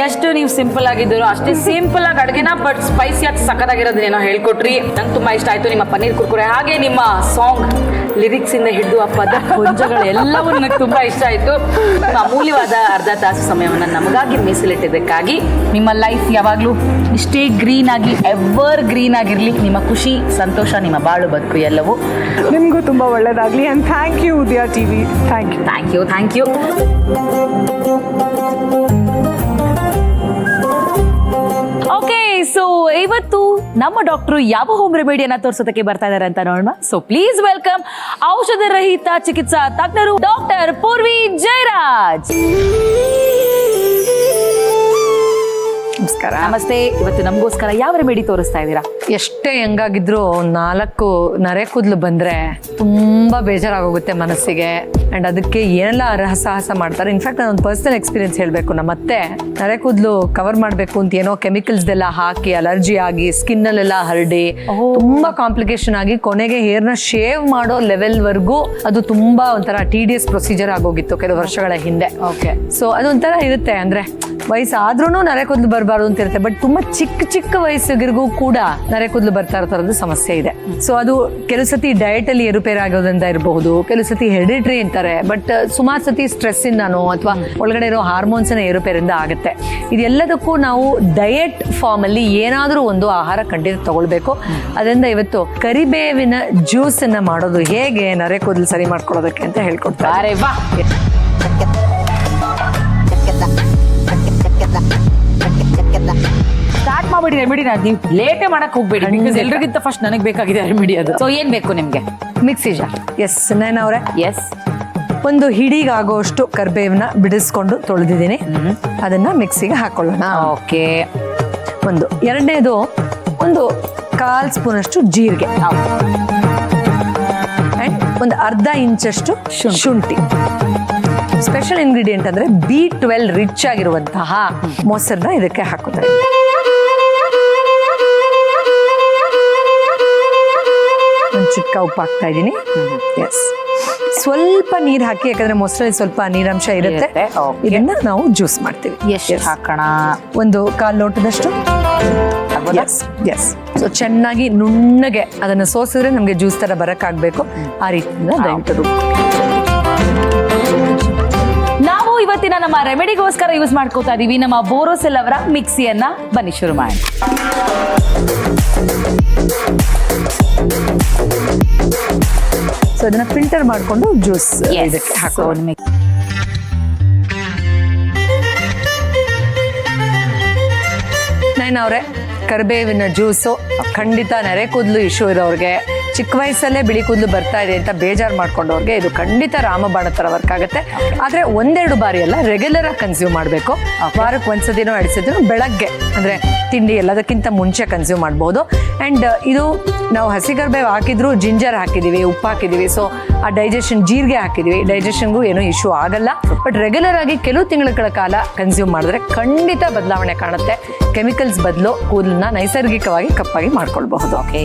ಎಷ್ಟು ನೀವು ಸಿಂಪಲ್ ಆಗಿದ್ದೀರೋ ಅಷ್ಟೇ ಸಿಂಪಲ್ ಆಗಿ ಅಡುಗೆನ ಬಟ್ ಸ್ಪೈಸಿ ಆಗಿ ಸಕ್ಕದಾಗಿರೋದನ್ನೇನೋ ಹೇಳ್ಕೊಟ್ರಿ. ನಂಗೆ ತುಂಬಾ ಇಷ್ಟ ಆಯ್ತು ನಿಮ್ಮ ಪನ್ನೀರ್ ಕುರ್ಕುರೆ. ಹಾಗೆ ನಿಮ್ಮ ಸಾಂಗ್ ಲಿರಿಕ್ಸ್ ಇಂದ ಹಿಡಿದು ಆ ಪದ ಕೊಂಚಗಳು ಎಲ್ಲವೂ ನನಗೆ ತುಂಬಾ ಇಷ್ಟ ಆಯ್ತು. ನಿಮ್ಮ ಅಮೂಲ್ಯವಾದ ಅರ್ಧ ತಾಸು ಸಮಯವನ್ನು ನಮಗಾಗಿ ಮೀಸಲಿಟ್ಟಿದ್ದಕ್ಕಾಗಿ ನಿಮ್ಮ ಲೈಫ್ ಯಾವಾಗಲೂ ಇಷ್ಟೇ ಗ್ರೀನ್ ಆಗಿ ಎವರ್ ಗ್ರೀನ್ ಆಗಿರ್ಲಿ. ನಿಮ್ಮ ಖುಷಿ, ಸಂತೋಷ, ನಿಮ್ಮ ಬಾಳು ಬದುಕು ಎಲ್ಲವೂ ನಿಮಗೂ ತುಂಬಾ ಒಳ್ಳೇದಾಗ್ಲಿ. And thank you Udaya TV. Thank you, thank you, thank you. Okay, so ಇವತ್ತು ನಮ್ಮ ಡಾಕ್ಟರ್ ಯಾವ ಹೋಮ್ ರೆಮಿಡಿಯನ್ನ ತೋರಿಸೋದಕ್ಕೆ ಬರ್ತಾ ಇದಾರೆ ಅಂತ ನೋಡೋಣ. ಸೊ ಪ್ಲೀಸ್ ವೆಲ್ಕಮ್ ಔಷಧ ರಹಿತ ಚಿಕಿತ್ಸಾ ತಜ್ಞರು ಡಾಕ್ಟರ್ ಪೂರ್ವಿ ಜಯರಾಜ್. ನಮಸ್ಕಾರ. ನಮಸ್ತೆ. ಇವತ್ತು ನಮಗೋಸ್ಕರ ಯಾವ ರೆಮಿಡಿ ತೋರಿಸ್ತಾ ಇದ್ದೀರಾ? ಎಷ್ಟೇ ಹೆಂಗಾಗಿದ್ರು 4 ನರೆ ಕೂದಲು ಬಂದ್ರೆ ತುಂಬಾ ಬೇಜಾರಾಗೋಗುತ್ತೆ ಮನಸ್ಸಿಗೆ. ಅಂಡ್ ಅದಕ್ಕೆ ಏನೆಲ್ಲ ಸಾಹಸ ಮಾಡ್ತಾರೆ. ಇನ್ಫ್ಯಾಕ್ಟ್ ನಾನೊಂದು ಪರ್ಸನಲ್ ಎಕ್ಸ್ಪೀರಿಯನ್ಸ್ ಹೇಳಬೇಕು. ನಮ್ಮತ್ತೆ ನರೆ ಕೂದಲು ಕವರ್ ಮಾಡಬೇಕು ಅಂತ ಏನೋ ಕೆಮಿಕಲ್ಸ್ ಎಲ್ಲ ಹಾಕಿ ಅಲರ್ಜಿ ಆಗಿ ಸ್ಕಿನ್ ಅಲ್ಲೆಲ್ಲ ಹರಡಿ ತುಂಬಾ ಕಾಂಪ್ಲಿಕೇಶನ್ ಆಗಿ ಕೊನೆಗೆ ಹೇರ್ನ ಶೇವ್ ಮಾಡೋ ಲೆವೆಲ್ ವರ್ಗೂ ಅದು ತುಂಬಾ ಒಂಥರ TDS ಪ್ರೊಸೀಜರ್ ಆಗೋಗಿತ್ತು ಕೆಲವು ವರ್ಷಗಳ ಹಿಂದೆ. ಓಕೆ, ಸೊ ಅದೊಂಥರ ಇರುತ್ತೆ, ಅಂದ್ರೆ ವಯಸ್ಸಾದ್ರೂ ನರೆ ಕೂದಲು ಬರಬಾರ್ದು ಅಂತ ಇರುತ್ತೆ. ಬಟ್ ತುಂಬಾ ಚಿಕ್ಕ ವಯಸ್ಸಿಗೂ ಕೂಡ ನರೆ ಕೂದಲು ಬರ್ತಾ ಇರೋ ತರದ್ದು ಸಮಸ್ಯೆ ಇದೆ. ಸೊ ಅದು ಕೆಲವು ಸತಿ ಡಯಟ್ ಅಲ್ಲಿ ಏರುಪೇರು ಆಗೋದ್ರಿಂದ ಇರಬಹುದು, ಕೆಲವು ಸತಿ ಹೆರಿಡಿಟ್ರಿ ಅಂತಾರೆ. ಬಟ್ ಸುಮಾರು ಸತಿ ಸ್ಟ್ರೆಸ್ ಇಂದಾನೋ ಅಥವಾ ಒಳಗಡೆ ಇರೋ ಹಾರ್ಮೋನ್ಸ್ ಏರುಪೇರಿಂದ ಆಗುತ್ತೆ. ಇದೆಲ್ಲದಕ್ಕೂ ನಾವು ಡಯಟ್ ಫಾರ್ಮ್ ಅಲ್ಲಿ ಏನಾದ್ರೂ ಒಂದು ಆಹಾರ ಖಂಡಿತ ತಗೊಳ್ಬೇಕು. ಅದರಿಂದ ಇವತ್ತು ಕರಿಬೇವಿನ ಜ್ಯೂಸ್ ಅನ್ನ ಮಾಡೋದು ಹೇಗೆ ನರೆ ಕೂದಲು ಸರಿ ಮಾಡ್ಕೊಳ್ಳೋದಕ್ಕೆ ಅಂತ ಹೇಳ್ಕೊಡ್ತಾರೆ. ಸ್ಟಾರ್ಟ್ ಮಾಡ್ಬಿಡಿ ರೆಮಿಡಿನ. ನೀವು ಲೇಟೇ ಮಾಡಕ್ ಹೋಗ್ಬೇಡಿ, ಬಿಕಾಸ್ ಎಲ್ರಿಗಿಂತ ಫಸ್ಟ್ ನನಗೆ ಬೇಕಾಗಿದೆ ರೆಮಿಡಿ ಅದು. ಸೊ ಏನ್ ಬೇಕು ನಿಮ್ಗೆ? Mixie jar. ಎಸ್ ನಯನವ್ರೆ. ಎಸ್, ಒಂದು ಹಿಡಿಗಾಗೋಷ್ಟು ಕರ್ಬೇವನ್ನ ಬಿಡಿಸ್ಕೊಂಡು ತೊಳೆದಿದ್ದೀನಿ. ಅದನ್ನ ಮಿಕ್ಸಿಗೆ ಹಾಕೊಳ್ಳೋಣ. ಓಕೆ. ಒಂದು ಎರಡನೇದು ಒಂದು 1/4 ಸ್ಪೂನ್ ಅಷ್ಟು ಜೀರಿಗೆ ಅಂಡ್ ಒಂದು ಅರ್ಧ ಇಂಚಷ್ಟು ಶುಂಠಿ. ಸ್ಪೆಷಲ್ ಇಂಗ್ರೀಡಿಯೆಂಟ್ ಅಂದ್ರೆ B12 ರಿಚ್ ಆಗಿರುವಂತಹ ಮೊಸರನ್ನ ಇದಕ್ಕೆ ಹಾಕೋತಾರೆ. ಒಂದು ಚಿಕ್ಕ ಉಪ್ಪು ಹಾಕ್ತಾ ಇದ್ದೀನಿ. ಎಸ್, ಸ್ವಲ್ಪ ನೀರು ಹಾಕಿ, ಯಾಕಂದ್ರೆ ಮೊಸರಲ್ಲಿ ಸ್ವಲ್ಪ ನೀರಾಂಶ ಇರುತ್ತೆ. ಇದನ್ನ ನಾವು ಜ್ಯೂಸ್ ಮಾಡ್ತೀವಿ. ಎಷ್ಟು ಹಾಕೋಣ? ಒಂದು 1/4 ಲೋಟದಷ್ಟು. ಎಸ್, ಸೊ ಚೆನ್ನಾಗಿ ನುಣ್ಣಗೆ ಅದನ್ನ ಸೋಸಿದ್ರೆ ನಮ್ಗೆ ಜ್ಯೂಸ್ ತರ ಬರಕ್ಕಾಗ್ಬೇಕು. ಆ ರೀತಿಯಿಂದ ದಯವಿಟ್ಟು ನಾವು ಇವತ್ತಿನ ನಮ್ಮ ರೆಮಿಡಿಗೋಸ್ಕರ ಯೂಸ್ ಮಾಡ್ಕೋತಾ ಇದೀವಿ ನಮ್ಮ ಬೋರೋಸೆಲ್ ಅವರ ಮಿಕ್ಸಿಯನ್ನ. ಬನ್ನಿ ಶುರು ಮಾಡಿ. ಸೊ ಅದನ್ನ ಫಿಲ್ಟರ್ ಮಾಡಿಕೊಂಡು ಜ್ಯೂಸ್ ಇದಕ್ಕೆ ಹಾಕೋದು. ಅವರೇ ಕರಿಬೇವಿನ ಜ್ಯೂಸು ಖಂಡಿತ ನೆರೆ ಕೂದಲು ಇಶ್ಯೂ ಇರೋರಿಗೆ, ಚಿಕ್ಕ ವಯಸ್ಸಲ್ಲೇ ಬಿಳಿ ಕೂದಲು ಬರ್ತಾ ಇದೆ ಅಂತ ಬೇಜಾರು ಮಾಡ್ಕೊಂಡವ್ರಿಗೆ ಇದು ಖಂಡಿತ ರಾಮಬಾಣ ಥರ ವರ್ಕ್ ಆಗುತ್ತೆ. ಆದರೆ ಒಂದೆರಡು ಬಾರಿ ಅಲ್ಲ, ರೆಗ್ಯುಲರ್ ಆಗಿ ಕನ್ಸ್ಯೂಮ್ ಮಾಡಬೇಕು. ವಾರಕ್ಕೆ ಒಂದ್ಸದಿನೋ ಎರಡು ಸದಿನೋ ಬೆಳಗ್ಗೆ ಅಂದರೆ ತಿಂಡಿ ಎಲ್ಲದಕ್ಕಿಂತ ಮುಂಚೆ ಕನ್ಸ್ಯೂಮ್ ಮಾಡ್ಬೋದು. ಆ್ಯಂಡ್ ಇದು ನಾವು ಹಸಿಗರ್ಬೇವು ಹಾಕಿದ್ರು, ಜಿಂಜರ್ ಹಾಕಿದ್ದೀವಿ, ಉಪ್ಪು ಹಾಕಿದ್ದೀವಿ. ಸೊ ಆ ಡೈಜೆಷನ್, ಜೀರಿಗೆ ಹಾಕಿದ್ದೀವಿ, ಡೈಜೆಷನ್ಗೂ ಏನೂ ಇಶ್ಯೂ ಆಗಲ್ಲ. ಬಟ್ ರೆಗ್ಯುಲರ್ ಆಗಿ ಕೆಲವು ತಿಂಗಳ ಕಾಲ ಕನ್ಸ್ಯೂಮ್ ಮಾಡಿದ್ರೆ ಖಂಡಿತ ಬದಲಾವಣೆ ಕಾಣುತ್ತೆ. ಕೆಮಿಕಲ್ಸ್ ಬದಲು ಕೂದಲನ್ನ ನೈಸರ್ಗಿಕವಾಗಿ ಕಪ್ಪಾಗಿ ಮಾಡ್ಕೊಳ್ಬಹುದು. ಓಕೆ,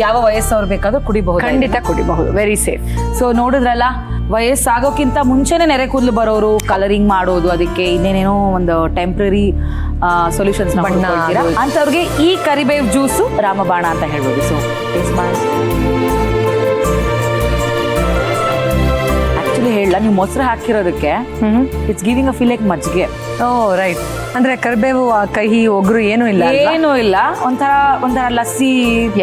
ಯಾವ ವಯಸ್ಸವ್ರು ಬೇಕಾದ್ರೂ ಕುಡಿಬಹುದು? ಖಂಡಿತ ಕುಡಿಬಹುದು, ವೆರಿ ಸೇಫ್. ಸೊ ನೋಡಿದ್ರಲ್ಲ, ವಯಸ್ಸಾಗೋಕ್ಕಿಂತ ಮುಂಚೆನೆ ನೆರೆ ಕೂದಲು ಬರೋರು ಕಲರಿಂಗ್ ಮಾಡೋದು, ಅದಕ್ಕೆ ಇನ್ನೇನೇನೋ ಒಂದು ಟೆಂಪ್ರರಿ ಸೊಲ್ಯೂಷನ್ಸ್ ಅಂತವ್ರಿಗೆ ಈ ಕರಿಬೇವು ಜ್ಯೂಸು ರಾಮಬಾಣ ಅಂತ ಹೇಳ್ಬೋದು. ಸೊ ಟೇಸ್ಟ್ ಮಾಡಿ. ಆಕ್ಚುಲಿ ಹೇಳ, ನೀವು ಮೊಸರು ಹಾಕಿರೋದಕ್ಕೆ it's giving a feel like ಮಜ್ಜಿಗೆ. Oh right. ಅಂದ್ರೆ ಕರಿಬೇವು ಕಹಿ ಒಗ್ರು ಏನೂ ಇಲ್ಲ, ಏನೂ ಇಲ್ಲ. ಒಂಥರ ಲಸ್ಸಿ,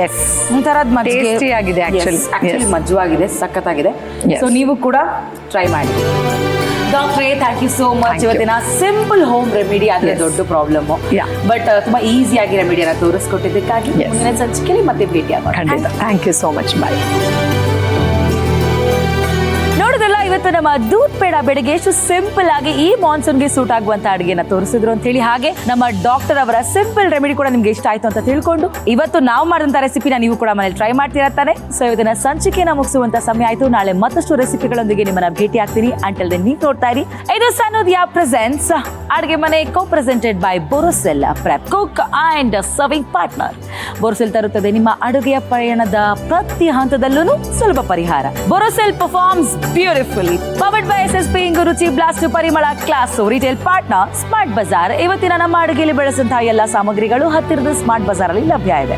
ಎಸ್, ಒಂಥರದ ಮಜ್ಜಿಗೆ ಟೇಸ್ಟಿ ಆಗಿದೆ. ಆಕ್ಚುಲಿ ಮಜ್ಜುವಾಗಿದೆ, ಸಖತ್ತಾಗಿದೆ. ಸೊ ನೀವು ಕೂಡ ಟ್ರೈ ಮಾಡಿ. ಡಾಕ್ಟ್ರೇ, ಥ್ಯಾಂಕ್ ಯು ಸೋ ಮಚ್. ಇವತ್ತಿನ ಸಿಂಪಲ್ ಹೋಮ್ ರೆಮಿಡಿ ಆದ್ರೆ ದೊಡ್ಡ ಪ್ರಾಬ್ಲಮ್, ಬಟ್ ತುಂಬಾ ಈಸಿಯಾಗಿ ರೆಮಿಡಿಯನ್ನ ತೋರಿಸ್ಕೊಟ್ಟಿದ್ದಕ್ಕಾಗಿ ಮುಂದಿನ ಸಂಚಿಕೆಯಲ್ಲಿ ಮತ್ತೆ ಭೇಟಿ ಆಗೋಣ. Thank you so much. Bye. ನೋಡಿದ್ರಲ್ಲ, ಇವತ್ತು ನಮ್ಮ ದೂದ್ ಪೇಡ ಬೆಳಗ್ಗೆ ಎಷ್ಟು ಸಿಂಪಲ್ ಆಗಿ ಈ ಮಾನ್ಸೂನ್ಗೆ ಸೂಟ್ ಆಗುವಂತ ಅಡುಗೆನ ತೋರಿಸಿದ್ರು ಅಂತ ಹೇಳಿ, ಹಾಗೆ ನಮ್ಮ ಡಾಕ್ಟರ್ ಅವರ ಸಿಂಪಲ್ ರೆಮಿಡಿ ಕೂಡ ನಿಮ್ಗೆ ಇಷ್ಟ ಆಯ್ತು ಅಂತ ತಿಳ್ಕೊಂಡು ಇವತ್ತು ನಾವು ಮಾಡಿದಂತ ರೆಸಿಪಿನ ನೀವು ಕೂಡ ಮನೇಲಿ ಟ್ರೈ ಮಾಡ್ತಿರತ್ತಾನೆ. ಸೊ ಇವತ್ತಿನ ಸಂಚಿಕೆನ ಮುಗಿಸುವಂತ ಸಮಯ ಆಯ್ತು. ನಾಳೆ ಮತ್ತಷ್ಟು ರೆಸಿಪಿಗಳೊಂದಿಗೆ ನಿಮ್ಮನ್ನ ಭೇಟಿ ಆಗ್ತೀನಿ. ಅಂಟಿಲ್ ದೆನ್ ನೀವು ನೋಡ್ತಾ ಇರಿ ಇದು ಸನೋದಿಯಾ ಪ್ರೆಸೆಂಟ್ಸ್ ಅಡುಗೆ ಮನೆ, co presented by Borosil, prep cook and serving partner. Borosil ತರುತ್ತದೆ ನಿಮ್ಮ ಅಡುಗೆಯ ಪಯಣದ ಪ್ರತಿ ಹಂತದಲ್ಲೂ ಸುಲಭ ಪರಿಹಾರ. Borosil performs beautifully. Powered by SSP ರುಚಿ ಬ್ಲಾಸ್ಟ್ ಪರಿಮಳ class retail partner smart bazaar. ಇವತ್ತಿನ ನಮ್ಮ ಅಡುಗೆಯಲ್ಲಿ ಬಳಸಿದಂತಹ ಎಲ್ಲ ಸಾಮಗ್ರಿಗಳು ಹತ್ತಿರದ ಸ್ಮಾರ್ಟ್ ಬಜಾರ್ ಅಲ್ಲಿ ಲಭ್ಯ ಇದೆ.